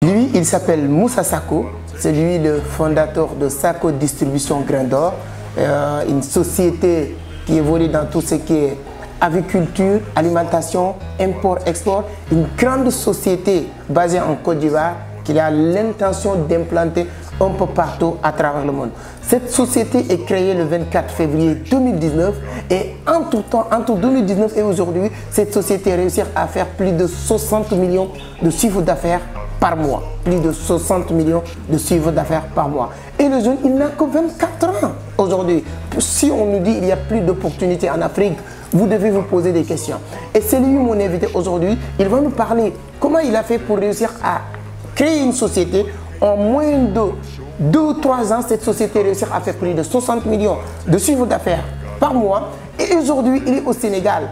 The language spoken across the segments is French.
Lui, il s'appelle Moussa Sako. C'est lui le fondateur de Sako Distribution Grain d'Or, une société qui évolue dans tout ce qui est agriculture, alimentation, import-export. Une grande société basée en Côte d'Ivoire qui a l'intention d'implanter un peu partout à travers le monde. Cette société est créée le 24 février 2019 et entre 2019 et aujourd'hui, cette société réussit à faire plus de 60 millions de chiffre d'affaires par mois. Plus de 60 millions de chiffre d'affaires par mois. Et le jeune, il n'a que 24 ans aujourd'hui. Si on nous dit qu'il y a plus d'opportunités en Afrique, vous devez vous poser des questions. Et c'est lui mon invité aujourd'hui. Il va nous parler comment il a fait pour réussir à créer une société. En moins de 2 ou 3 ans, cette société réussit à faire plus de 60 millions de chiffre d'affaires par mois. Et aujourd'hui, il est au Sénégal,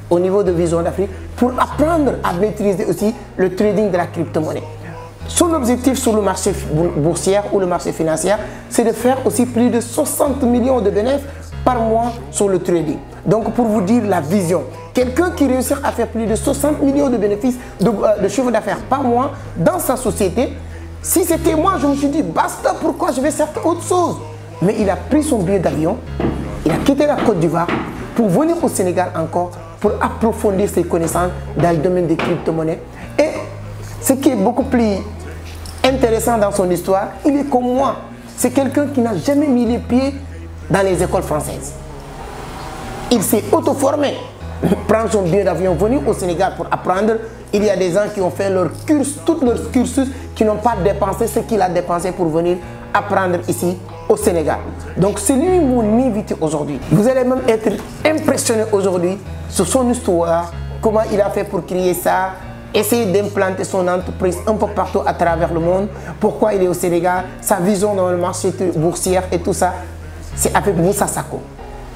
au niveau de Vision d'Afrique, pour apprendre à maîtriser aussi le trading de la crypto-monnaie. Son objectif sur le marché boursier ou le marché financier, c'est de faire aussi plus de 60 millions de bénéfices par mois sur le trading. Donc, pour vous dire la vision, quelqu'un qui réussit à faire plus de 60 millions de bénéfices de chiffre d'affaires par mois dans sa société, si c'était moi, je me suis dit, basta, pourquoi je vais faire autre chose? Mais il a pris son billet d'avion, il a quitté la Côte d'Ivoire pour venir au Sénégal encore, pour approfondir ses connaissances dans le domaine des crypto-monnaies. Et ce qui est beaucoup plus intéressant dans son histoire, il est comme moi. C'est quelqu'un qui n'a jamais mis les pieds dans les écoles françaises. Il s'est auto-formé, prendre son billet d'avion, venir au Sénégal pour apprendre. Il y a des gens qui ont fait leur cursus, tout leur cursus, qui n'ont pas dépensé ce qu'il a dépensé pour venir apprendre ici au Sénégal. Donc c'est lui mon invité aujourd'hui. Vous allez même être impressionné aujourd'hui sur son histoire, comment il a fait pour créer ça, essayer d'implanter son entreprise un peu partout à travers le monde, pourquoi il est au Sénégal, sa vision dans le marché boursier et tout ça. C'est avec Moussa Sako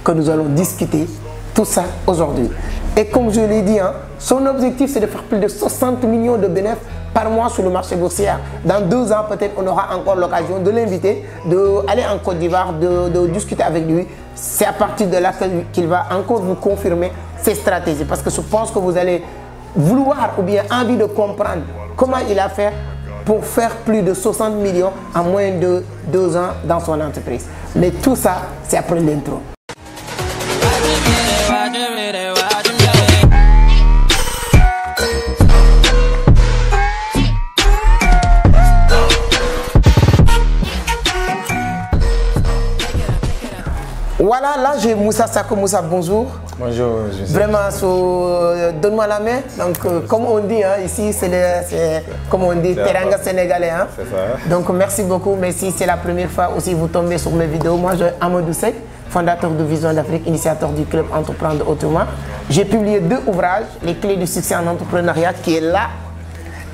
que nous allons discuter tout ça aujourd'hui. Et comme je l'ai dit, son objectif c'est de faire plus de 60 millions de bénéfices par mois sur le marché boursier. Dans 2 ans, peut-être on aura encore l'occasion de l'inviter, d'aller en Côte d'Ivoire, de discuter avec lui. C'est à partir de là qu'il va encore vous confirmer ses stratégies. Parce que je pense que vous allez vouloir ou bien envie de comprendre comment il a fait pour faire plus de 60 millions en moins de 2 ans dans son entreprise. Mais tout ça, c'est après l'intro. Voilà, là j'ai Moussa Sako. Moussa, bonjour. Bonjour, Vraiment, donne-moi la main. Donc, comme on dit ici, c'est comme on dit, teranga sénégalais. C'est ça. Donc, merci beaucoup. Mais si c'est la première fois aussi vous tombez sur mes vidéos, moi je suis Amadou Seck, fondateur de Vision d'Afrique, initiateur du club Entreprendre Autrement. J'ai publié 2 ouvrages, Les clés du succès en entrepreneuriat, qui est là.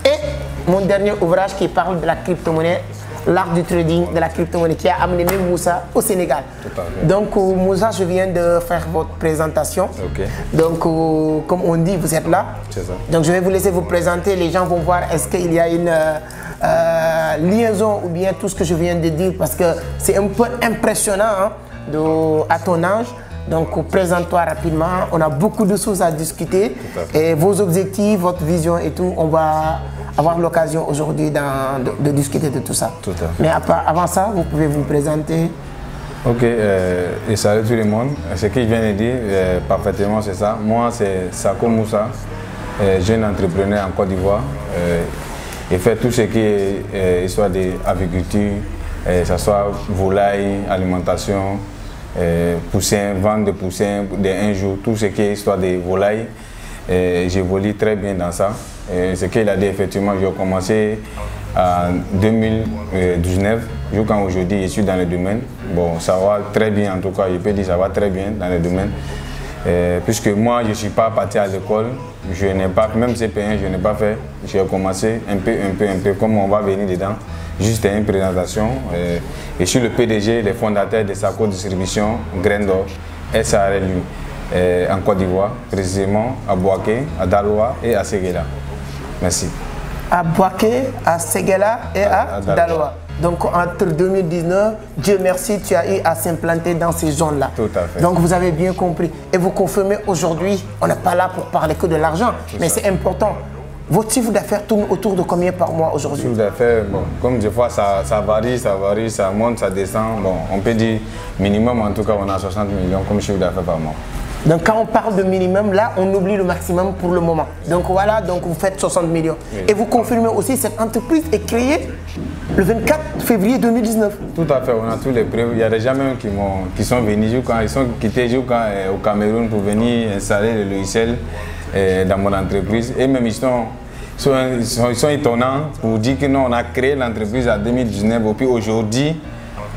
Et mon dernier ouvrage qui parle de la crypto-monnaie, l'art du trading de la crypto-monnaie, qui a amené même Moussa au Sénégal. Donc Moussa, je viens de faire votre présentation. Okay. Donc comme on dit, vous êtes là. C'est ça. Donc je vais vous laisser vous présenter. Les gens vont voir est-ce qu'il y a une liaison ou bien tout ce que je viens de dire, parce que c'est un peu impressionnant à ton âge. Donc présente-toi rapidement, on a beaucoup de choses à discuter. Et vos objectifs, votre vision et tout, on va avoir l'occasion aujourd'hui de discuter de tout ça. Tout à fait. Mais avant ça, vous pouvez vous présenter. Ok, et salut tout le monde. Ce qu'il vient de dire, parfaitement, c'est ça. Moi, c'est Sako Moussa, jeune entrepreneur en Côte d'Ivoire. Et fait tout ce qui est histoire d'agriculture, que ce soit volaille, alimentation, poussins, vente de poussins un jour, tout ce qui est histoire de volaille. J'évolue très bien dans ça. Ce qu'il a dit, effectivement, j'ai commencé en 2019, jusqu'à aujourd'hui, je suis dans le domaine. Bon, ça va très bien, en tout cas, je peux dire ça va très bien dans le domaine. Puisque moi, je ne suis pas parti à l'école, je n'ai pas, même CP1, je n'ai pas fait. J'ai commencé un peu, comme on va venir dedans. Juste une présentation. Je suis le PDG, le fondateur de Sako Distribution Grain d'Or, SARLU. En Côte d'Ivoire, précisément à Bouaké, à Daloa et à Séguéla. Merci. À Bouaké, à Séguéla et à Daloa. Donc entre 2019, Dieu merci, tu as eu à s'implanter dans ces zones-là. Tout à fait. Donc vous avez bien compris. Et vous confirmez aujourd'hui, on n'est pas là pour parler que de l'argent, mais c'est important. Votre chiffre d'affaires tourne autour de combien par mois aujourd'hui? Le chiffre d'affaires, bon, comme des fois ça varie, ça monte, ça descend. Bon, on peut dire minimum, en tout cas, on a 60 millions comme chiffre d'affaires par mois. Donc quand on parle de minimum, là, on oublie le maximum pour le moment. Donc voilà, donc vous faites 60 millions. Oui. Et vous confirmez aussi, cette entreprise est créée le 24 février 2019. Tout à fait, on a tous les preuves. Il y a des gens même qui sont venus, ils sont quittés au Cameroun pour venir installer le logiciel dans mon entreprise. Et même ils sont étonnants pour dire que nous, on a créé l'entreprise en 2019 et puis aujourd'hui,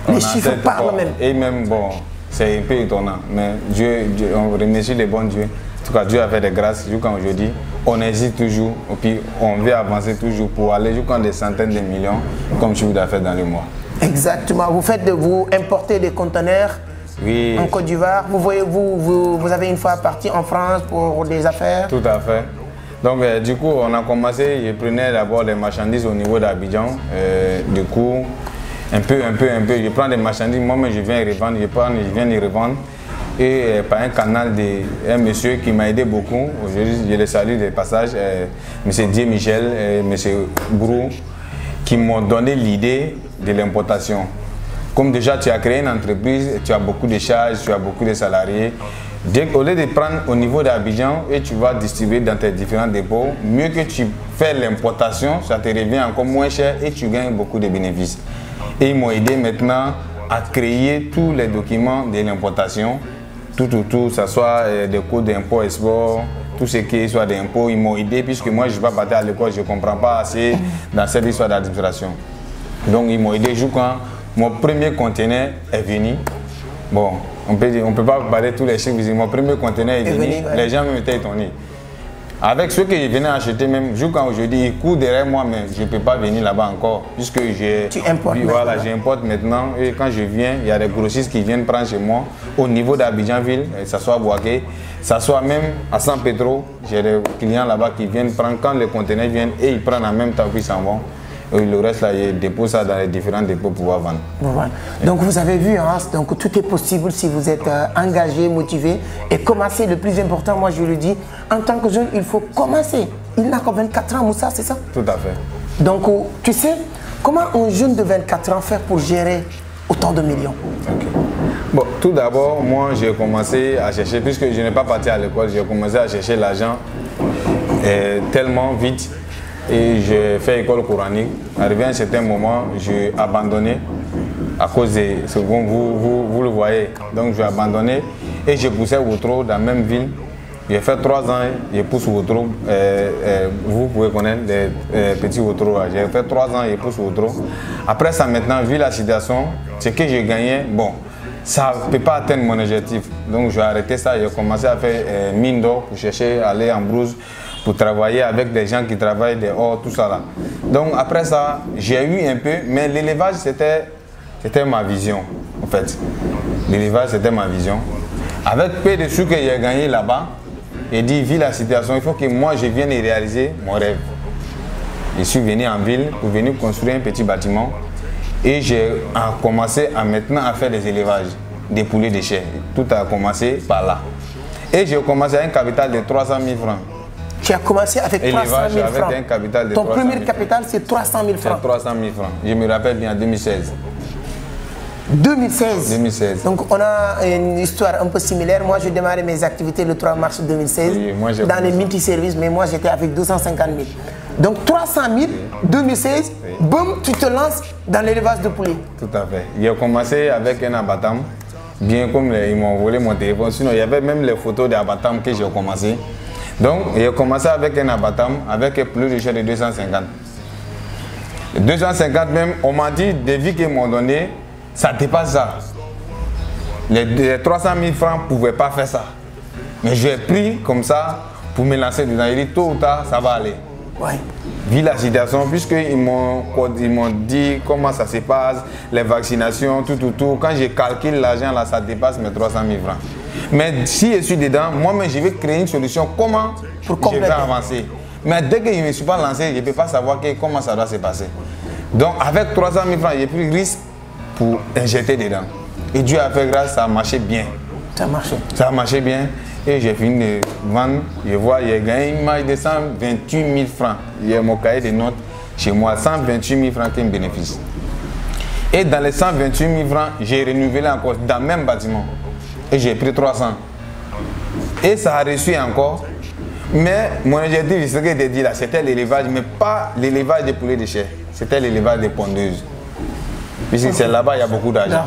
les chiffres parlent même. Et même, bon, c'est un peu étonnant, mais on remercie les bons dieux. En tout cas, Dieu a fait des grâces jusqu'à aujourd'hui. On hésite toujours, et puis on veut avancer toujours pour aller jusqu'à des centaines de millions comme chiffre d'affaires dans le mois. Exactement. Vous importez des conteneurs en Côte d'Ivoire. Vous avez une fois parti en France pour des affaires. Tout à fait. Donc, du coup, on a commencé. Je prenais d'abord des marchandises au niveau d'Abidjan. Du coup, un peu. Je prends des marchandises, moi-même je viens les revendre, je viens les revendre. Et par un canal d'un monsieur qui m'a aidé beaucoup, aujourd'hui je le salue des passages, M. Dieu Michel et M. Brou, qui m'ont donné l'idée de l'importation. Comme déjà tu as créé une entreprise, tu as beaucoup de charges, tu as beaucoup de salariés, au lieu de prendre au niveau d'Abidjan et tu vas distribuer dans tes différents dépôts, mieux que tu fais l'importation, ça te revient encore moins cher et tu gagnes beaucoup de bénéfices. Et ils m'ont aidé maintenant à créer tous les documents de l'importation, tout, ça soit des codes d'impôt, export, tout ce qui soit d'impôt, ils m'ont aidé puisque moi je ne vais pas partir à l'école, je ne comprends pas assez dans cette histoire d'administration. Donc ils m'ont aidé quand mon premier conteneur est venu. Bon, on ne peut pas parler de tous les chiffres, mon premier conteneur est venu, les gens m'étaient étonnés. Avec ceux que je venais acheter même, jusqu'à aujourd'hui, ils courent derrière moi, mais je ne peux pas venir là-bas encore. Puisque j'importe maintenant. Et quand je viens, il y a des grossistes qui viennent prendre chez moi. Au niveau d'Abidjanville, que ce soit à Boaké, que ce soit même à San Pedro, j'ai des clients là-bas qui viennent prendre quand les conteneurs viennent et ils prennent en même temps puis ils s'en vont. Et le reste, là, ils déposent ça dans les différents dépôts pour pouvoir vendre. Voilà. Donc vous avez vu, hein, donc tout est possible si vous êtes engagé, motivé et commencer. Le plus important, moi je le dis, en tant que jeune, il faut commencer. Il n'a que 24 ans, Moussa, c'est ça? Tout à fait. Donc tu sais, comment un jeune de 24 ans fait pour gérer autant de millions? Okay. Bon, tout d'abord, moi j'ai commencé à chercher, puisque je n'ai pas parti à l'école, j'ai commencé à chercher l'argent tellement vite. Et j'ai fait école coranique. Arrivé à un certain moment, j'ai abandonné à cause de ce que vous le voyez. Donc j'ai abandonné et j'ai poussé Woutro dans la même ville. J'ai fait 3 ans, je pousse Woutro. Vous pouvez connaître les petits Woutro. J'ai fait 3 ans, je pousse Woutro. Après ça, maintenant, vu la situation, ce que j'ai gagné, bon, ça ne peut pas atteindre mon objectif. Donc j'ai arrêté ça, j'ai commencé à faire mine d'or pour chercher à aller en brousse, pour travailler avec des gens qui travaillent dehors, tout ça là. Donc après ça, j'ai eu un peu, mais l'élevage c'était ma vision en fait. L'élevage c'était ma vision. Avec peu de sous que j'ai gagné là-bas, j'ai dit, vu la situation, il faut que moi je vienne réaliser mon rêve. Je suis venu en ville pour venir construire un petit bâtiment et j'ai commencé maintenant à faire des élevages, des poulets de chair. Tout a commencé par là. Et j'ai commencé à un capital de 300 000 francs. Tu as commencé avec 300 000 francs. Avec un capital de Ton premier capital, c'est 300 000 francs. C'est 300 000 francs. Je me rappelle bien, en 2016. 2016. Donc on a une histoire un peu similaire. Moi, j'ai démarré mes activités le 3 mars 2016 dans les multiservices, mais moi j'étais avec 250 000. Donc 300 000, 2016, boum, tu te lances dans l'élevage de poulets. Tout à fait. J'ai commencé avec un abattam, bien comme ils m'ont volé mon téléphone. Sinon, il y avait même les photos d'abattam que j'ai commencé. Donc, j'ai commencé avec un abattam avec plus de chair de 250. 250 même, on m'a dit, des vies qu'ils m'ont donné, ça dépasse ça. Les 300 000 francs ne pouvaient pas faire ça. Mais j'ai pris comme ça pour me lancer dedans. Il dit, tôt ou tard, ça va aller. Ouais. Vu la situation, puisqu'ils m'ont dit comment ça se passe, les vaccinations, tout. Quand je calcule l'argent, là, ça dépasse mes 300 000 francs. Mais si je suis dedans, moi-même, je vais créer une solution. Comment je vais avancer? Mais dès que je ne me suis pas lancé, je ne peux pas savoir comment ça doit se passer. Donc, avec 300 000 francs, j'ai pris le risque pour injecter dedans. Et Dieu a fait grâce, ça a marché bien. Ça a marché. Ça a marché bien. Et j'ai fini de vendre. Je vois, j'ai gagné une marge de 128 000 francs. J'ai mon cahier de notes chez moi, 128 000 francs qui me bénéficie. Et dans les 128 000 francs, j'ai renouvelé encore dans le même bâtiment. Et j'ai pris 300. Et ça a reçu encore. Mais mon objectif, ce que j'ai dit là, c'était l'élevage, mais pas l'élevage des poulets de chair. C'était l'élevage des pondeuses. Puisque c'est là-bas, il y a beaucoup d'argent.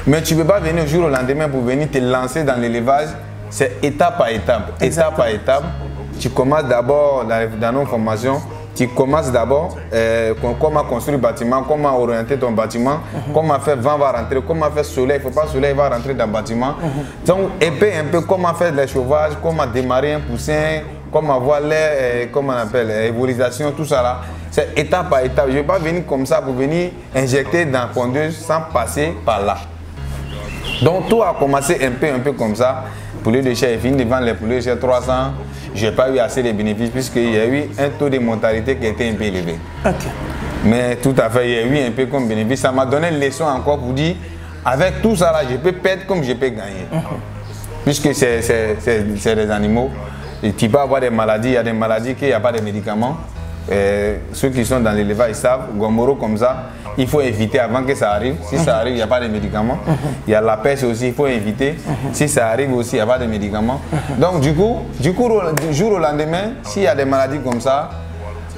Mais tu ne peux pas venir au jour au lendemain pour venir te lancer dans l'élevage. C'est étape par étape. Étape par étape. Tu commences d'abord dans nos formations. Tu commences d'abord comment construire le bâtiment, comment orienter ton bâtiment, comment faire vent va rentrer, comment faire soleil, il ne faut pas soleil va rentrer dans le bâtiment. Donc un peu comment faire les chauvages, comment démarrer un poussin, comment avoir l'air, comment on appelle, évolution, tout ça là. C'est étape par étape. Je ne vais pas venir comme ça pour venir injecter dans la pondeuse sans passer par là. Donc tout a commencé un peu comme ça. Poulet de chair, il finit de vendre les poulets de chair 300. Je n'ai pas eu assez de bénéfices puisqu'il y a eu un taux de mortalité qui était un peu élevé. Okay. Mais tout à fait, il y a eu un peu comme bénéfice. Ça m'a donné une leçon encore pour dire, avec tout ça là, je peux perdre comme je peux gagner. Puisque c'est des animaux. Et tu peux avoir des maladies, il y a des maladies qu'il n'y a pas de médicaments. Ceux qui sont dans l'élevage, ils savent, Gomoro comme ça, il faut éviter avant que ça arrive. Si ça arrive, il n'y a pas de médicaments. Il y a la peste aussi, il faut éviter. Si ça arrive aussi, il n'y a pas de médicaments. Donc du coup, du jour au lendemain, s'il y a des maladies comme ça,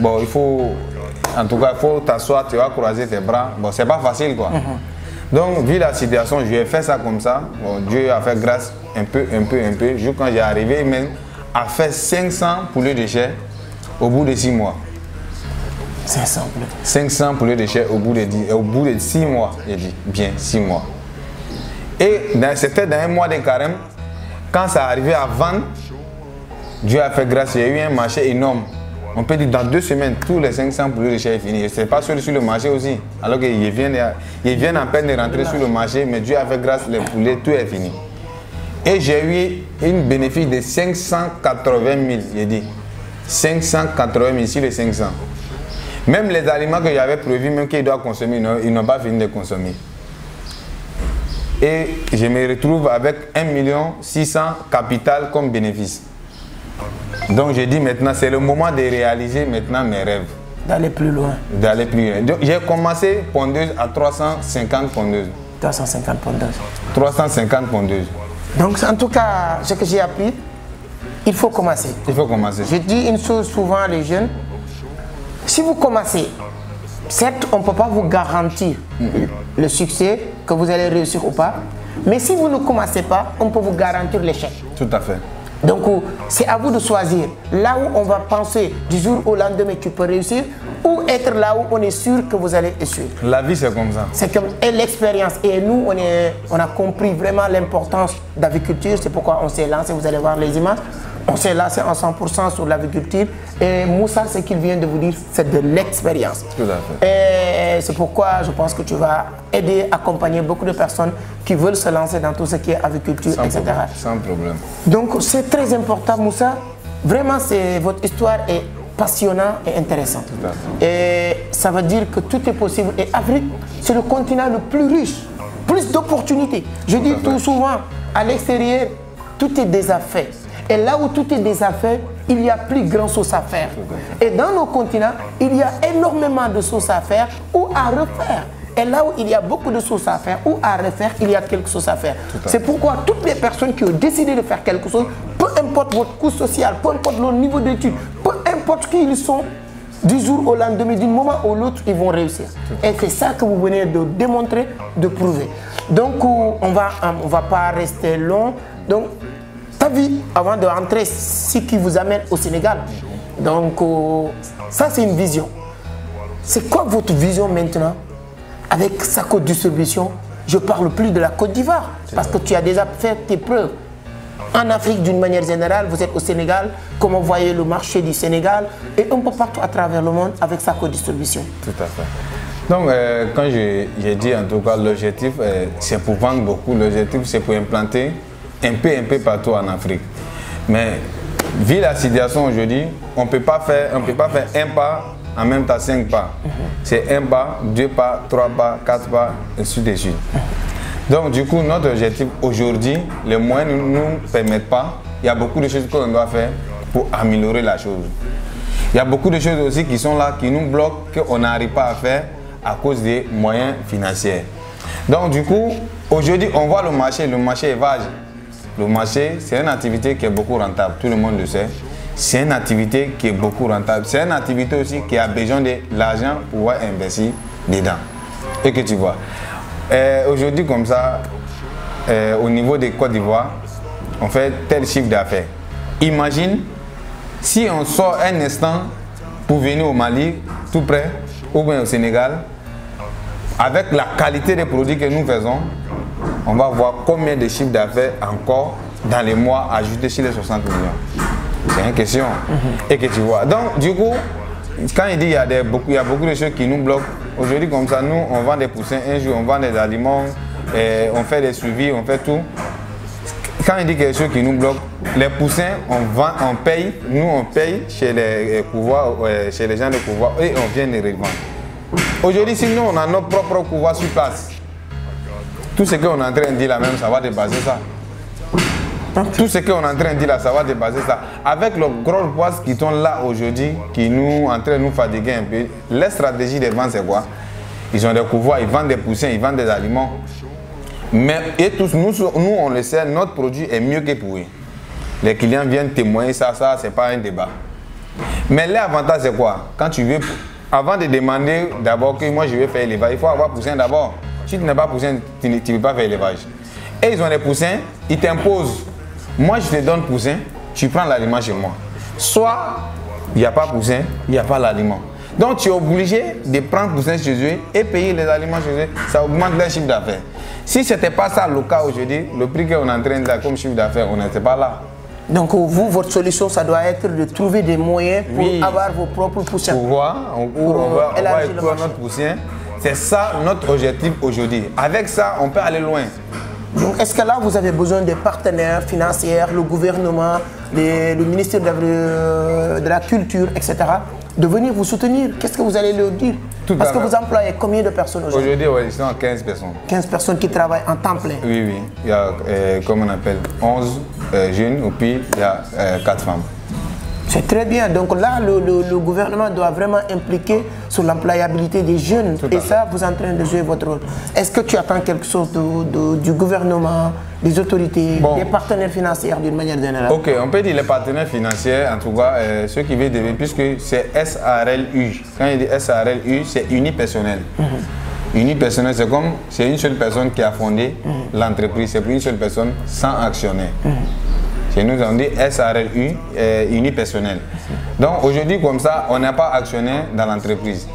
bon, il faut, en tout cas, il faut t'asseoir, tu vas croiser tes bras. Bon, c'est pas facile quoi. Donc, vu la situation, je vais faire ça comme ça. Bon, Dieu a fait grâce un peu. Juste quand j'ai arrivé même à faire 500 poulets de chair au bout de 6 mois. 500 poulets de chair au bout de 6 mois, j'ai dit, bien 6 mois. Et c'était dans un mois de carême, quand ça arrivait à vendre, Dieu a fait grâce, il y a eu un marché énorme. On peut dire dans 2 semaines, tous les 500 poulets de chair sont finis. Ce n'est pas sur le marché aussi, alors qu'ils viennent à peine de rentrer sur le marché, mais Dieu a fait grâce, les poulets, tout est fini. Et j'ai eu un bénéfice de 580 000, j'ai dit. 580 000 sur les 500. Même les aliments que j'avais prévus, même qu'ils doivent consommer, ils n'ont pas fini de consommer. Et je me retrouve avec 1 600 000 capital comme bénéfice. Donc j'ai dit maintenant, c'est le moment de réaliser maintenant mes rêves. D'aller plus loin. D'aller plus loin. Donc j'ai commencé pondeuse à 350 pondeuses. 350 pondeuses. 350 pondeuses. Donc en tout cas, ce que j'ai appris, il faut commencer. Il faut commencer. Je dis une chose souvent à les jeunes. Si vous commencez, certes, on ne peut pas vous garantir le succès, que vous allez réussir ou pas. Mais si vous ne commencez pas, on peut vous garantir l'échec. Tout à fait. Donc, c'est à vous de choisir. Là où on va penser du jour au lendemain tu peux réussir, ou être là où on est sûr que vous allez échouer. La vie, c'est comme ça. C'est comme l'expérience. Et nous, on a compris vraiment l'importance de l'agriculture. C'est pourquoi on s'est lancé, vous allez voir les images. On s'est lancé en 100% sur l'agriculture. Et Moussa, ce qu'il vient de vous dire, c'est de l'expérience. Tout à fait. Et c'est pourquoi je pense que tu vas aider, accompagner beaucoup de personnes qui veulent se lancer dans tout ce qui est agriculture, etc. Sans problème. Donc c'est très important, Moussa. Vraiment, votre histoire est passionnante et intéressante. Et ça veut dire que tout est possible. Et Afrique, c'est le continent le plus riche, plus d'opportunités. Je dis tout souvent, à l'extérieur, tout est déjà fait. Et là où tout est déjà fait, il y a plus grand chose à faire. Et dans nos continents, il y a énormément de choses à faire ou à refaire. Et là où il y a beaucoup de choses à faire ou à refaire, il y a quelque chose à faire. C'est pourquoi toutes les personnes qui ont décidé de faire quelque chose, peu importe votre coût social, peu importe leur niveau d'études, peu importe qui ils sont, du jour au lendemain, d'un moment ou l'autre, ils vont réussir. Et c'est ça que vous venez de démontrer, de prouver. Donc, on va pas rester long. Donc, ta vie, avant de rentrer, ce qui vous amène au Sénégal. Donc, ça, c'est une vision. C'est quoi votre vision maintenant avec Sako Distribution? Je parle plus de la Côte d'Ivoire, parce que tu as déjà fait tes preuves. En Afrique, d'une manière générale, vous êtes au Sénégal, comment vous voyez le marché du Sénégal, et un peu partout à travers le monde avec Sako Distribution. Tout à fait. Donc, quand j'ai dit en tout cas, l'objectif, c'est pour vendre beaucoup. L'objectif, c'est pour implanter un peu partout en Afrique. Mais, vu la situation aujourd'hui, on ne peut pas faire un pas en même temps 5 pas. C'est 1 pas, 2 pas, 3 pas, 4 pas, et ainsi de suite. Donc, du coup, notre objectif aujourd'hui, les moyens ne nous permettent pas il y a beaucoup de choses qu'on doit faire pour améliorer la chose. Il y a beaucoup de choses aussi qui sont là, qui nous bloquent, qu'on n'arrive pas à faire à cause des moyens financiers. Donc du coup, aujourd'hui, on voit le marché est vague. Le marché, c'est une activité qui est beaucoup rentable, tout le monde le sait. C'est une activité qui est beaucoup rentable. C'est une activité aussi qui a besoin de l'argent pour pouvoir investir dedans. Et que tu vois. Aujourd'hui, comme ça, au niveau de Côte d'Ivoire, on fait tel chiffre d'affaires. Imagine si on sort un instant pour venir au Mali, tout près, ou bien au Sénégal, avec la qualité des produits que nous faisons, on va voir combien de chiffres d'affaires encore dans les mois ajoutés sur les 60 millions. C'est une question. Et que tu vois. Donc, du coup, quand il dit qu'il y a beaucoup de choses qui nous bloquent, aujourd'hui, comme ça, nous, on vend des poussins, un jour, on vend des aliments, on fait des suivis, on fait tout. Quand il dit quelque chose qui nous bloque, les poussins, on paye, nous, on paye chez les couvoirs, chez les gens de couvoirs, et on vient les revendre. Aujourd'hui, si nous, on a notre propre couvoir sur place, tout ce qu'on est en train de dire là même, ça va dépasser ça. Tout ce qu'on est en train de dire là, ça va dépasser ça. Avec le gros poids qui sont là aujourd'hui, qui nous en train de nous fatiguer un peu, la stratégie des ventes, c'est quoi? Ils ont des couvoirs, ils vendent des poussins, ils vendent des aliments. Mais et tous, nous, on le sait, notre produit est mieux que pour eux. Les clients viennent témoigner ça, c'est pas un débat. Mais l'avantage, c'est quoi? Quand tu veux, avant de demander d'abord que moi je vais faire l'élevage, il faut avoir poussin d'abord. Si tu n'as pas poussin, tu ne peux pas faire l'élevage. Et ils ont des poussins, ils t'imposent. Moi, je te donne poussin, tu prends l'aliment chez moi. Soit il n'y a pas poussin, il n'y a pas l'aliment. Donc, tu es obligé de prendre poussin chez eux et payer les aliments chez eux. Ça augmente leur chiffre d'affaires. Si ce n'était pas ça le cas aujourd'hui, le prix qu'on est en train de faire comme chiffre d'affaires, on n'était pas là. Donc, vous, votre solution, ça doit être de trouver des moyens pour avoir vos propres poussins. Pour voir, on va écouter notre poussin. C'est ça notre objectif aujourd'hui. Avec ça, on peut aller loin. Donc, est-ce que là, vous avez besoin de partenaires financiers, le gouvernement, le ministère de la Culture, etc., de venir vous soutenir? Qu'est-ce que vous allez leur dire? Parce que vous employez combien de personnes aujourd'hui? Aujourd'hui, ils sont 15 personnes. 15 personnes qui travaillent en temps plein? Oui, oui. Il y a, comme on appelle, 11 jeunes et puis il y a 4 femmes. C'est très bien. Donc là, le gouvernement doit vraiment impliquer sur l'employabilité des jeunes. Et ça, vous êtes en train de jouer votre rôle. Est-ce que tu attends quelque chose du gouvernement, des autorités, des partenaires financiers d'une manière générale? Ok, on peut dire les partenaires financiers, en tout cas, ceux qui veulent devenir, puisque c'est SARLU. Quand il dit SARLU, c'est unipersonnel. Unipersonnel, c'est comme, c'est une seule personne qui a fondé l'entreprise. C'est une seule personne sans actionnaire. Chez nous, on dit SARLU, unipersonnel. Donc aujourd'hui, comme ça, on n'a pas actionnaire dans l'entreprise.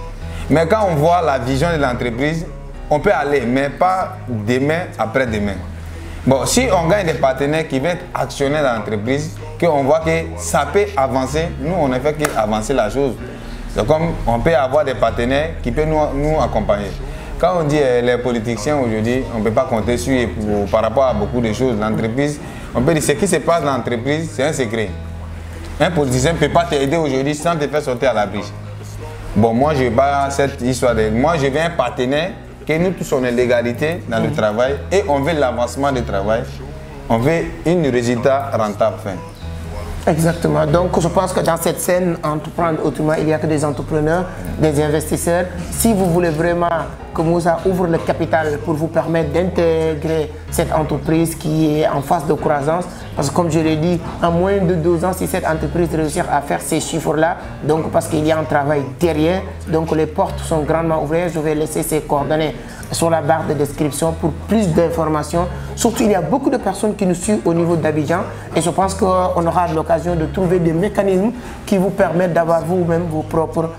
Mais quand on voit la vision de l'entreprise, on peut aller, mais pas demain, après-demain. Bon, si on gagne des partenaires qui vont être actionnaires dans l'entreprise, qu'on voit que ça peut avancer, nous, on ne fait qu'avancer la chose. C'est comme on peut avoir des partenaires qui peuvent nous accompagner. Quand on dit les politiciens aujourd'hui, on ne peut pas compter sur eux par rapport à beaucoup de choses. L'entreprise, on peut dire ce qui se passe dans l'entreprise, c'est un secret. Un politicien ne peut pas t'aider aujourd'hui sans te faire sortir à la brèche. Bon, moi, je n'ai pas cette histoire de... Moi, je veux un partenaire que nous tous on est l'égalité dans le travail et on veut l'avancement du travail. On veut un résultat rentable fin. Exactement. Donc, je pense que dans cette scène, entreprendre autrement, il n'y a que des entrepreneurs, des investisseurs. Si vous voulez vraiment que Moussa ouvre le capital pour vous permettre d'intégrer cette entreprise qui est en phase de croissance, parce que comme je l'ai dit, en moins de 2 ans, si cette entreprise réussit à faire ces chiffres-là, donc parce qu'il y a un travail derrière, donc les portes sont grandement ouvertes. Je vais laisser ces coordonnées sur la barre de description pour plus d'informations. Surtout, il y a beaucoup de personnes qui nous suivent au niveau d'Abidjan et je pense qu'on aura l'occasion de trouver des mécanismes qui vous permettent d'avoir vous-même vos propres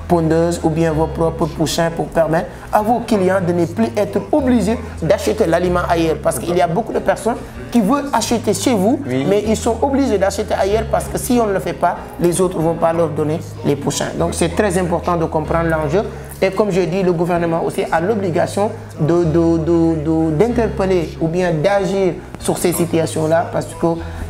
pondeuses ou bien vos propres poussins pour permettre à vos clients de ne plus être obligés d'acheter l'aliment ailleurs. Parce qu'il y a beaucoup de personnes qui veulent acheter chez vous, mais ils sont obligés d'acheter ailleurs parce que si on ne le fait pas, les autres ne vont pas leur donner les poussins. Donc c'est très important de comprendre l'enjeu. Et comme je dis, le gouvernement aussi a l'obligation d'interpeller ou bien d'agir sur ces situations-là parce que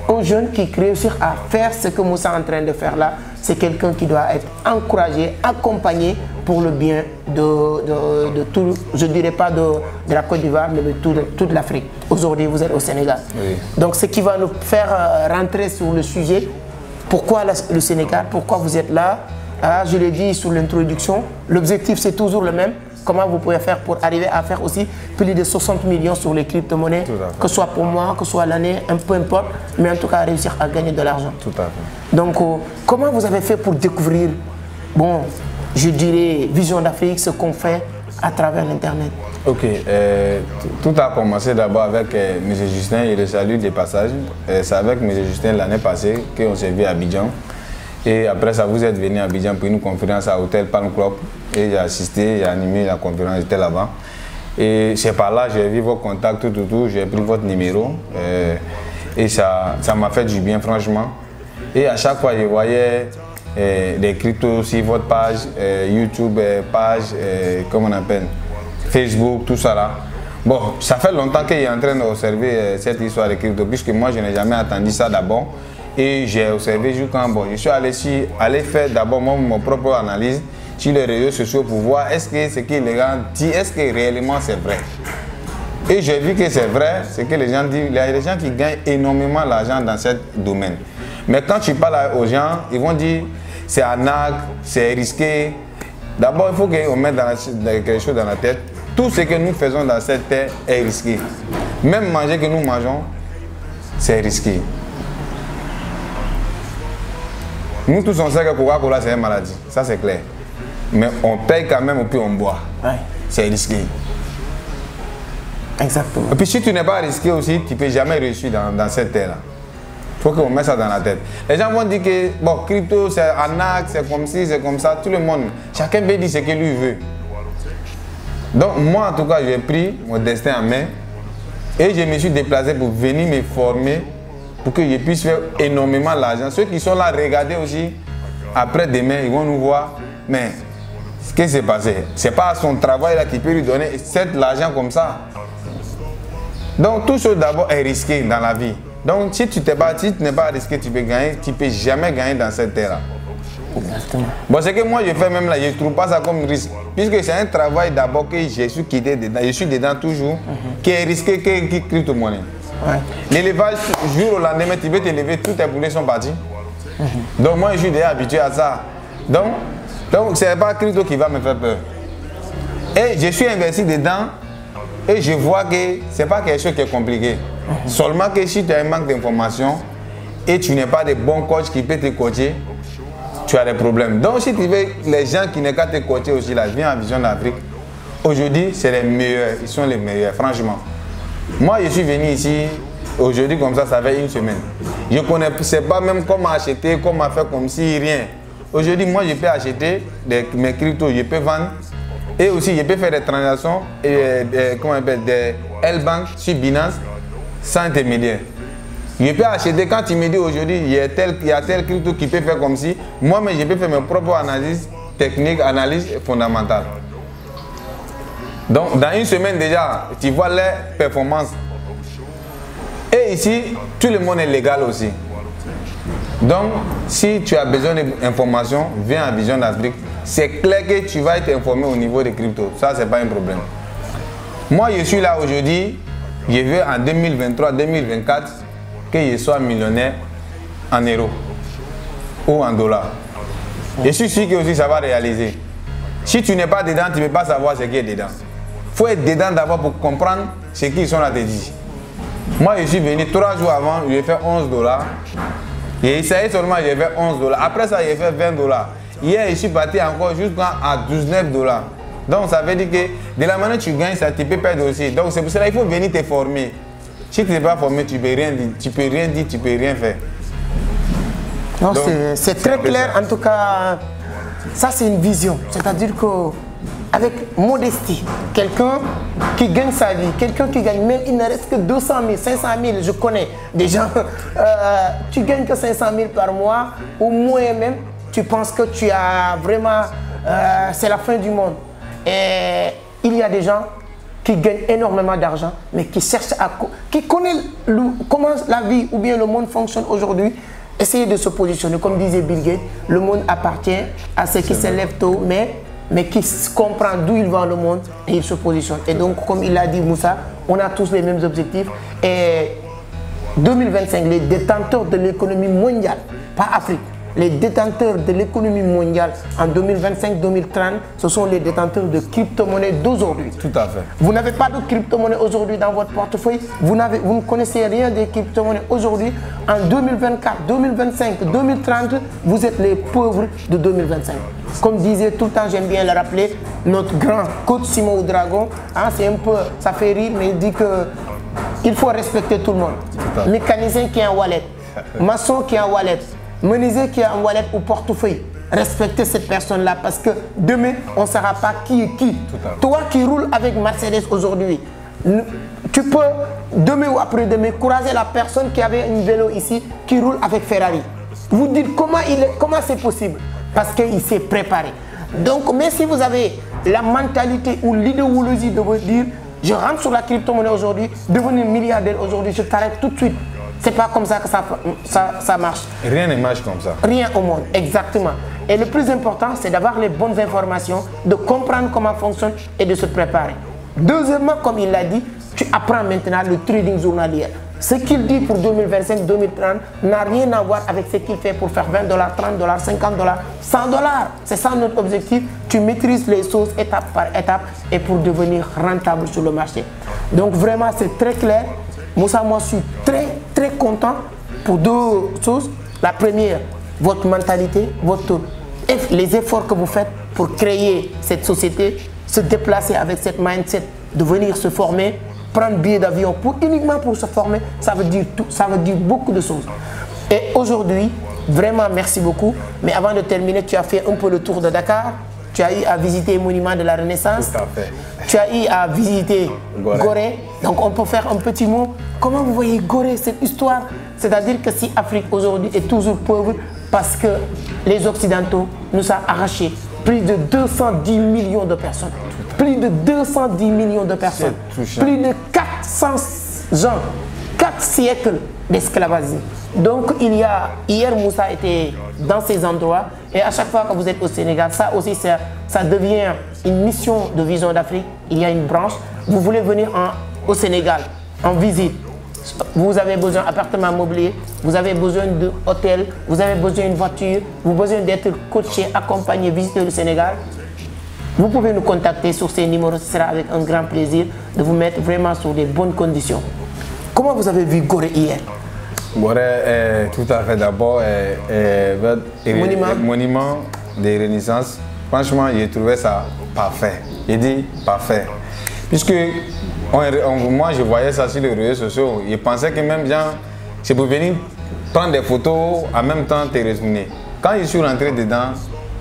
un jeune qui réussit à faire ce que Moussa est en train de faire là, c'est quelqu'un qui doit être encouragé, accompagné pour le bien de tout, je ne dirais pas de la Côte d'Ivoire, mais de toute l'Afrique. Aujourd'hui, vous êtes au Sénégal. Oui. Donc, ce qui va nous faire rentrer sur le sujet, pourquoi le Sénégal, pourquoi vous êtes là? Je l'ai dit sur l'introduction, l'objectif c'est toujours le même. Comment vous pouvez faire pour arriver à faire aussi plus de 60 millions sur les crypto-monnaies, que ce soit pour moi, que ce soit l'année, un peu importe, mais en tout cas réussir à gagner de l'argent. Tout à fait. Donc, comment vous avez fait pour découvrir, bon, je dirais, Vision d'Afrique, ce qu'on fait à travers l'Internet? Ok, tout a commencé d'abord avec M. Justin, et le salue des passages. C'est avec M. Justin l'année passée qu'on s'est vu à Abidjan. Et après ça, vous êtes venu à Abidjan pour une conférence à Hôtel Palm Club. Et j'ai assisté, j'ai animé la conférence, j'étais là-bas. Et c'est par là, j'ai vu vos contacts, tout, j'ai pris votre numéro. Et ça m'a fait du bien, franchement. Et à chaque fois, je voyais des cryptos sur votre page, YouTube, page, comment on appelle, Facebook, tout ça là. Bon, ça fait longtemps qu'il est en train d'observer cette histoire de crypto, puisque moi, je n'ai jamais attendu ça d'abord. Et j'ai observé jusqu'en bon. Je suis allé faire d'abord mon propre analyse sur les réseaux sociaux pour voir est-ce que ce que les gens disent, est-ce que réellement c'est vrai. Et j'ai vu que c'est vrai, ce que les gens disent. Il y a des gens qui gagnent énormément d'argent dans ce domaine. Mais quand tu parles aux gens, ils vont dire c'est arnaque, c'est risqué. D'abord, il faut qu'on mette quelque chose dans la tête. Tout ce que nous faisons dans cette terre est risqué. Même manger que nous mangeons, c'est risqué. Nous tous on sait que Coca-Cola c'est une maladie, ça c'est clair. Mais on paye quand même et puis on boit. Ouais. C'est risqué. Exactement. Et puis si tu n'es pas risqué aussi, tu ne peux jamais réussir dans cette terre-là. Il faut qu'on mette ça dans la tête. Les gens vont dire que bon, crypto c'est arnaque, c'est comme ci, c'est comme ça. Tout le monde, chacun peut dire ce que lui veut. Donc moi en tout cas, j'ai pris mon destin en main et je me suis déplacé pour venir me former pour que je puisse faire énormément d'argent. Ceux qui sont là, regardez aussi, après demain, ils vont nous voir. Mais ce qui s'est passé, ce n'est pas son travail là qui peut lui donner l'argent comme ça. Donc tout chose d'abord est risqué dans la vie. Donc si tu n'es pas risqué, tu peux gagner, tu ne peux jamais gagner dans cette terre-là. Bon, ce que moi je fais même là, je ne trouve pas ça comme risque. Puisque c'est un travail d'abord que je suis quitté dedans, je suis dedans toujours, qui est risqué que crypto-monnaie. Ouais. L'élevage, jour au lendemain, tu veux t'élever, tous tes poulets sont partis. Donc moi je suis déjà habitué à ça. Donc ce n'est pas crypto qui va me faire peur. Et je suis investi dedans et je vois que ce n'est pas quelque chose qui est compliqué. Seulement que si tu as un manque d'informations et tu n'es pas de bons coachs qui peuvent te coacher, tu as des problèmes. Donc si tu veux les gens qui n'ont qu'à te coacher aussi là, viens à Vision d'Afrique. Aujourd'hui, c'est les meilleurs, ils sont les meilleurs, franchement. Moi, je suis venu ici, aujourd'hui comme ça fait une semaine. Je ne connaissais pas même comment acheter, comment faire comme si, rien. Aujourd'hui, moi, je peux acheter mes cryptos, je peux vendre. Et aussi, je peux faire des transactions, comment on appelle, des L-Bank sur Binance, sans intermédiaire. Je peux acheter, quand tu me dis aujourd'hui, il y a tel crypto qui peut faire comme si, moi-même, je peux faire mes propres analyses techniques, analyses fondamentales. Donc, dans une semaine déjà, tu vois les performances. Et ici, tout le monde est légal aussi. Donc, si tu as besoin d'informations, viens à Vision d'Afrique. C'est clair que tu vas être informé au niveau des cryptos. Ça, ce n'est pas un problème. Moi, je suis là aujourd'hui. Je veux en 2023-2024 que je sois millionnaire en euros ou en dollars. Je suis sûr que aussi ça va réaliser. Si tu n'es pas dedans, tu ne peux pas savoir ce qui est dedans. Il faut être dedans d'abord pour comprendre ce qu'ils sont là te dire. Moi, je suis venu 3 jours avant, j'ai fait 11 $. J'ai essayé seulement, j'ai fait 11 $. Après ça, j'ai fait 20 $. Hier, je suis parti encore jusqu'à 19 $. Donc, ça veut dire que de la manière que tu gagnes, ça, tu peux perdre aussi. Donc, c'est pour cela qu'il faut venir te former. Si tu n'es pas formé, tu ne peux rien dire, tu ne peux rien faire. C'est très clair. En tout cas, ça, c'est une vision. C'est-à-dire que avec modestie, quelqu'un qui gagne sa vie, quelqu'un qui gagne même, il ne reste que 200 000, 500 000, je connais des gens, tu gagnes que 500 000 par mois, ou moins même, tu penses que tu as vraiment, c'est la fin du monde. Et il y a des gens qui gagne énormément d'argent, mais qui cherche qui connaît comment la vie ou bien le monde fonctionne aujourd'hui. Essayez de se positionner, comme disait Bill Gates, le monde appartient à ceux qui se lèvent tôt, mais qui comprend d'où il va le monde et il se positionne. Et donc, comme il l'a dit Moussa, on a tous les mêmes objectifs. Et 2025, les détenteurs de l'économie mondiale, pas Afrique, les détenteurs de l'économie mondiale en 2025-2030, ce sont les détenteurs de crypto-monnaies d'aujourd'hui. Tout à fait. Vous n'avez pas de crypto-monnaie aujourd'hui dans votre portefeuille, vous ne connaissez rien des crypto-monnaies aujourd'hui. En 2024, 2025, 2030, vous êtes les pauvres de 2025. Comme disait tout le temps, j'aime bien le rappeler, notre grand coach Simon Oudragon, hein, c'est un peu, ça fait rire, mais il dit qu'il faut respecter tout le monde. Mécanicien qui est en wallet, maçon qui est en wallet, menuisier qui est en wallet ou portefeuille. Respectez cette personne-là parce que demain, on ne saura pas qui est qui. Toi qui roules avec Mercedes aujourd'hui, tu peux demain ou après-demain croiser la personne qui avait un vélo ici qui roule avec Ferrari. Vous dites comment c'est possible? Parce qu'il s'est préparé. Donc, mais si vous avez la mentalité ou l'idéologie de vous dire je rentre sur la crypto-monnaie aujourd'hui, devenir milliardaire aujourd'hui, je t'arrête tout de suite. C'est pas comme ça que ça marche. Rien ne marche comme ça. Rien au monde, exactement. Et le plus important, c'est d'avoir les bonnes informations, de comprendre comment fonctionne et de se préparer. Deuxièmement, comme il l'a dit, tu apprends maintenant le trading journalier. Ce qu'il dit pour 2025-2030 n'a rien à voir avec ce qu'il fait pour faire $20, $30, $50, $100. C'est ça notre objectif. Tu maîtrises les choses étape par étape et pour devenir rentable sur le marché. Donc vraiment, c'est très clair. Moussa, moi, je suis très content pour deux choses. La première, votre mentalité, les efforts que vous faites pour créer cette société, se déplacer avec cette mindset, de venir se former, prendre billet d'avion uniquement pour se former, ça veut dire tout, ça veut dire beaucoup de choses. Et aujourd'hui, vraiment merci beaucoup. Mais avant de terminer, tu as fait un peu le tour de Dakar. Tu as eu à visiter les monuments de la Renaissance. Tout à fait. Tu as eu à visiter Gorée. Donc on peut faire un petit mot. Comment vous voyez Gorée, cette histoire? C'est-à-dire que si l'Afrique aujourd'hui est toujours pauvre parce que les Occidentaux nous ont arraché plus de 210 millions de personnes. Plus de 210 millions de personnes. Plus de 400 gens. 4 siècles d'esclavagisme. Donc hier Moussa était dans ces endroits et à chaque fois que vous êtes au Sénégal, ça aussi ça devient une mission de Vision d'Afrique. Il y a une branche. Vous voulez venir au Sénégal en visite. Vous avez besoin d'appartements meublés, vous avez besoin d'hôtels, vous avez besoin d'une voiture, vous avez besoin d'être coaché, accompagné, visiter le Sénégal. Vous pouvez nous contacter sur ces numéros, ce sera avec un grand plaisir de vous mettre vraiment sur des bonnes conditions. Comment vous avez vu Gorée hier? Gorée, tout à fait. D'abord, monument de Renaissance. Franchement, j'ai trouvé ça parfait. J'ai dit parfait. Puisque moi, je voyais ça sur les réseaux sociaux. Je pensais que même gens, c'est pour venir prendre des photos, en même temps te résumer. Quand je suis rentré dedans,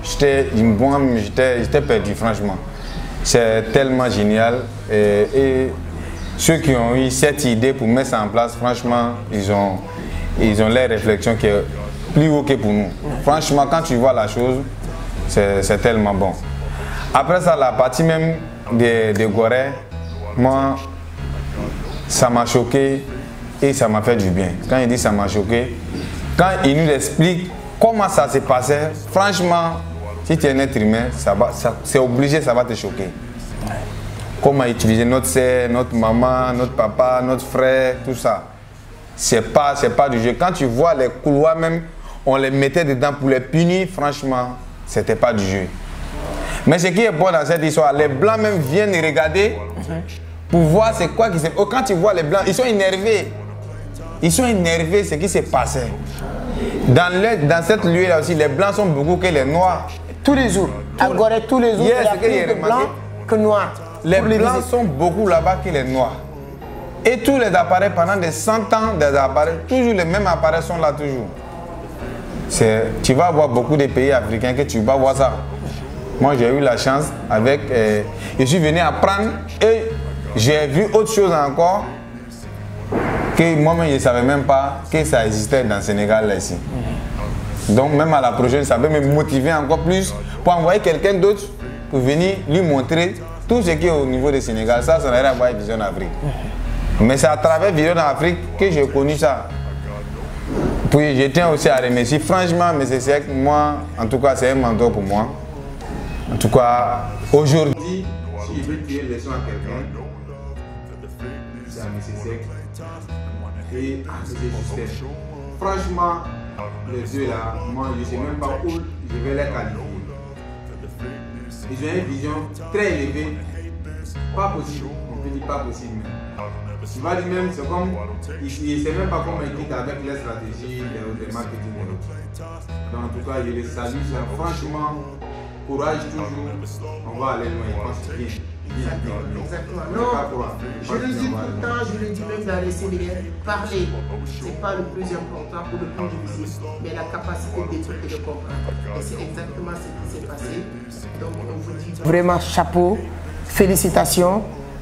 j'étais perdu, franchement. C'est tellement génial. Et ceux qui ont eu cette idée pour mettre ça en place, franchement, ils ont les réflexions qui est plus haut que pour nous. Franchement, quand tu vois la chose, c'est tellement bon. Après ça, la partie même de Gorée, moi, ça m'a choqué et ça m'a fait du bien. Quand il dit ça m'a choqué, quand il nous explique comment ça s'est passé, franchement, si tu es un être humain, c'est obligé, ça va te choquer. Comment utiliser notre sœur, notre maman, notre papa, notre frère, tout ça. C'est pas du jeu. Quand tu vois les couloirs même, on les mettait dedans pour les punir, franchement, c'était pas du jeu. Mais ce qui est bon dans cette histoire, les blancs même viennent regarder pour voir c'est quoi qui s'est passé. Quand tu vois les blancs, ils sont énervés. Ils sont énervés ce qui s'est passé. Dans cette lieu-là aussi, les blancs sont beaucoup que les noirs. Tous les jours. À Gorée, tous les jours, il y a plus de blancs que noirs. Les blancs sont beaucoup là-bas que les noirs. Et tous les appareils, pendant des 100 ans, des appareils, toujours les mêmes appareils sont là toujours. Tu vas voir beaucoup de pays africains que tu vas voir ça. Moi, j'ai eu la chance avec... je suis venu apprendre et j'ai vu autre chose encore que moi-même, je ne savais même pas que ça existait dans le Sénégal, là, ici. Donc, même à la prochaine, ça va me motiver encore plus pour envoyer quelqu'un d'autre pour venir lui montrer tout ce qui est au niveau du Sénégal. Ça n'a rien à voir avec Vision Afrique. Mais c'est à travers Vision Afrique que j'ai connu ça. Puis je tiens aussi à remercier franchement M. Seck. Moi, en tout cas, c'est un mentor pour moi. En tout cas, aujourd'hui, si je veux tirer une leçon à quelqu'un, c'est à M. Seck et à M. Justin. Franchement, les deux là, moi je ne sais même pas où je vais les qualifier. Ils ont une vision très élevée. Pas possible, on peut dire pas possible même. Tu vas dire même, c'est comme, il ne sait même pas comment ils quittent avec les stratégies, les marketing et autres. Donc en tout cas, je les salue, franchement, courage toujours, on va aller loin, je pense que bien. Exactement. Non, je le dis tout le temps, je le dis même dans les séminaires, parler, ce n'est pas le plus important ou le plus difficile, mais la capacité d'écouter et de comprendre. Et c'est exactement ce qui s'est passé. Donc on vous dit vraiment chapeau, félicitations,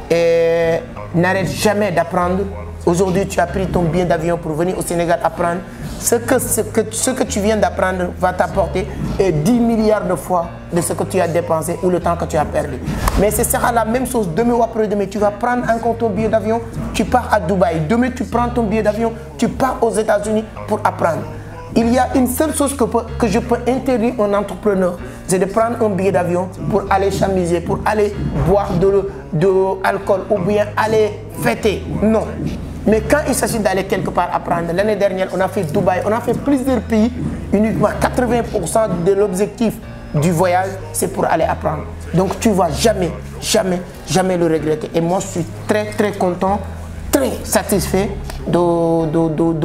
et n'arrête jamais d'apprendre. Aujourd'hui, tu as pris ton billet d'avion pour venir au Sénégal apprendre. Ce que tu viens d'apprendre va t'apporter 10 milliards de fois de ce que tu as dépensé ou le temps que tu as perdu. Mais ce sera la même chose demain ou après-demain. Tu vas prendre encore ton billet d'avion, tu pars à Dubaï. Demain, tu prends ton billet d'avion, tu pars aux États-Unis pour apprendre. Il y a une seule chose que je peux interdire à un entrepreneur, c'est de prendre un billet d'avion pour aller chamiser, pour aller boire de l'alcool ou bien aller fêter. Non. Mais quand il s'agit d'aller quelque part apprendre, l'année dernière, on a fait Dubaï, on a fait plusieurs pays, uniquement 80% de l'objectif du voyage, c'est pour aller apprendre. Donc tu ne vas jamais, jamais, jamais le regretter. Et moi, je suis très, très content, très satisfait de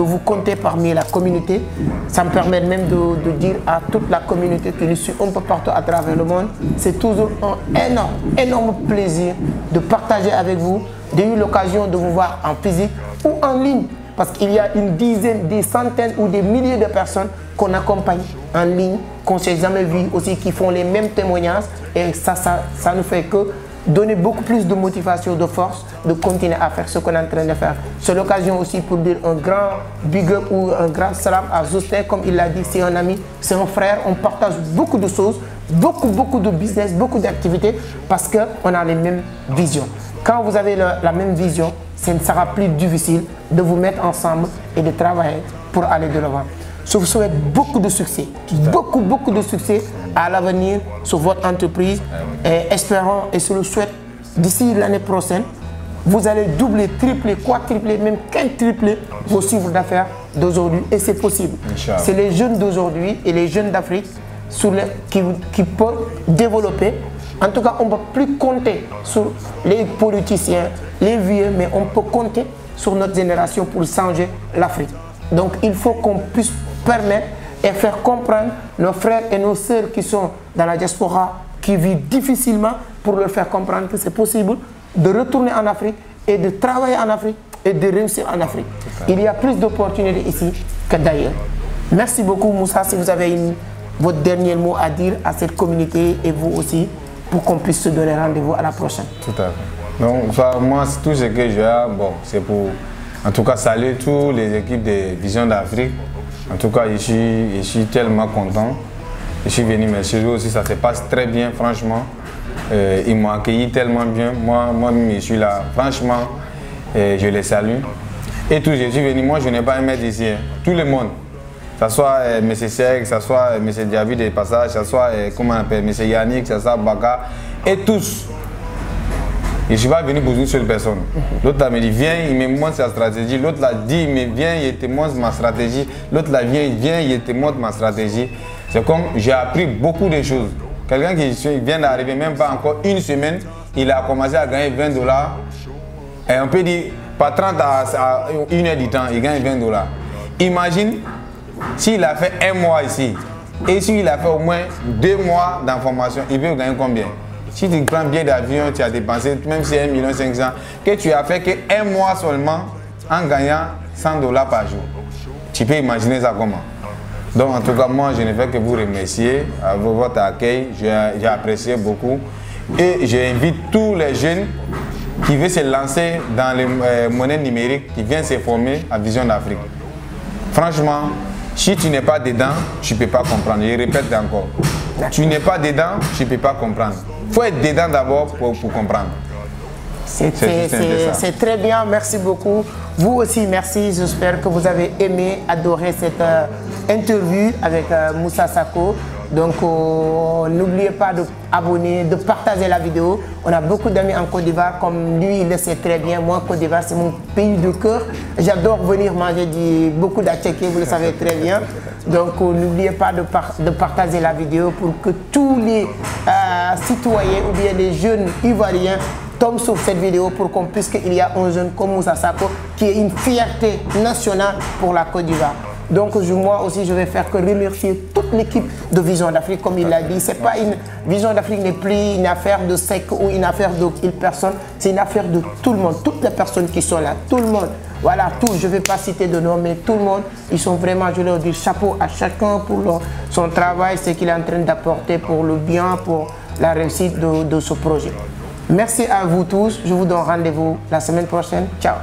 vous compter parmi la communauté. Ça me permet même de dire à toute la communauté qui nous suit un peu partout à travers le monde, c'est toujours un énorme, énorme plaisir de partager avec vous. J'ai eu l'occasion de vous voir en physique ou en ligne, parce qu'il y a une dizaine, des centaines ou des milliers de personnes qu'on accompagne en ligne, qu'on ne s'est jamais vu aussi, qui font les mêmes témoignages, et ça ne fait que donner beaucoup plus de motivation, de force, de continuer à faire ce qu'on est en train de faire. C'est l'occasion aussi pour dire un grand big up ou un grand salam à Justin, comme il l'a dit, c'est un ami, c'est un frère, on partage beaucoup de choses, beaucoup de business, beaucoup d'activités, parce qu'on a les mêmes visions. Quand vous avez la même vision, ce ne sera plus difficile de vous mettre ensemble et de travailler pour aller de l'avant. Je vous souhaite beaucoup de succès, beaucoup de succès à l'avenir sur votre entreprise. Et espérons et je le souhaite d'ici l'année prochaine, vous allez doubler, tripler, quadrupler, même quintupler vos chiffres d'affaires d'aujourd'hui. Et c'est possible. C'est les jeunes d'aujourd'hui et les jeunes d'Afrique qui peuvent développer. En tout cas, on ne peut plus compter sur les politiciens, les vieux, mais on peut compter sur notre génération pour changer l'Afrique. Donc, il faut qu'on puisse permettre et faire comprendre nos frères et nos sœurs qui sont dans la diaspora, qui vivent difficilement, pour leur faire comprendre que c'est possible de retourner en Afrique et de travailler en Afrique et de réussir en Afrique. Il y a plus d'opportunités ici que d'ailleurs. Merci beaucoup, Moussa, si vous avez votre dernier mot à dire à cette communauté et vous aussi, pour qu'on puisse se donner rendez-vous à la prochaine. Tout à fait. Donc, moi, tout ce que j'ai, bon, c'est pour, en tout cas, saluer toutes les équipes de Vision d'Afrique. En tout cas, je suis tellement content. Je suis venu, mais chez eux aussi, ça se passe très bien, franchement. Ils m'ont accueilli tellement bien. Moi-même, je suis là, franchement, je les salue. Et tout, je suis venu, moi, je n'ai pas aimé ici. Tout le monde. Que ce soit M. Seck, que ce soit M. Diaby de Passage, que ce soit comment on appelle, M. Yannick, que ce soit Baka, et tous. Je ne suis pas venu pour une seule personne. L'autre là me dit, viens, il me montre sa stratégie. L'autre là dit, mais viens, il te montre ma stratégie. L'autre là vient, il te montre ma stratégie. C'est comme, j'ai appris beaucoup de choses. Quelqu'un qui vient d'arriver, même pas encore une semaine, il a commencé à gagner $20. Et on peut dire, pas 30 à 1 heure du temps, il gagne $20. Imagine, s'il a fait un mois ici, et s'il a fait au moins 2 mois dans formation, il peut gagner combien? Si tu prends bien d'avion, tu as dépensé, même si c'est 1 500 000, que tu as fait qu'un mois seulement en gagnant $100 par jour. Tu peux imaginer ça comment? Donc en tout cas, moi, je ne fais que vous remercier à votre accueil. J'ai apprécié beaucoup. Et j'invite tous les jeunes qui veulent se lancer dans les monnaies numériques, qui viennent se former à Vision d'Afrique. Franchement, si tu n'es pas dedans, tu ne peux pas comprendre. Je répète encore. Tu n'es pas dedans, tu ne peux pas comprendre. faut être dedans d'abord pour comprendre. C'est très bien, merci beaucoup. Vous aussi, merci. J'espère que vous avez aimé, adoré cette interview avec Moussa Sako. Donc, n'oubliez pas de abonner, de partager la vidéo. On a beaucoup d'amis en Côte d'Ivoire, comme lui, il le sait très bien. Moi, Côte d'Ivoire, c'est mon pays de cœur. J'adore venir manger beaucoup d'attiéké, vous le savez très bien. Donc, n'oubliez pas de partager la vidéo pour que tous les citoyens ou bien les jeunes ivoiriens tombent sur cette vidéo pour qu'on puisse qu'il y a un jeune comme Moussa Sako qui est une fierté nationale pour la Côte d'Ivoire. Donc moi aussi je vais faire que remercier toute l'équipe de Vision d'Afrique comme il l'a dit. C'est pas une Vision d'Afrique n'est plus une affaire de SEC ou une affaire d'une personne, c'est une affaire de tout le monde, toutes les personnes qui sont là, tout le monde. Voilà, tout, je ne vais pas citer de nom, mais tout le monde, ils sont vraiment, je leur dis chapeau à chacun pour son travail, ce qu'il est en train d'apporter pour le bien, pour la réussite de ce projet. Merci à vous tous, je vous donne rendez-vous la semaine prochaine. Ciao.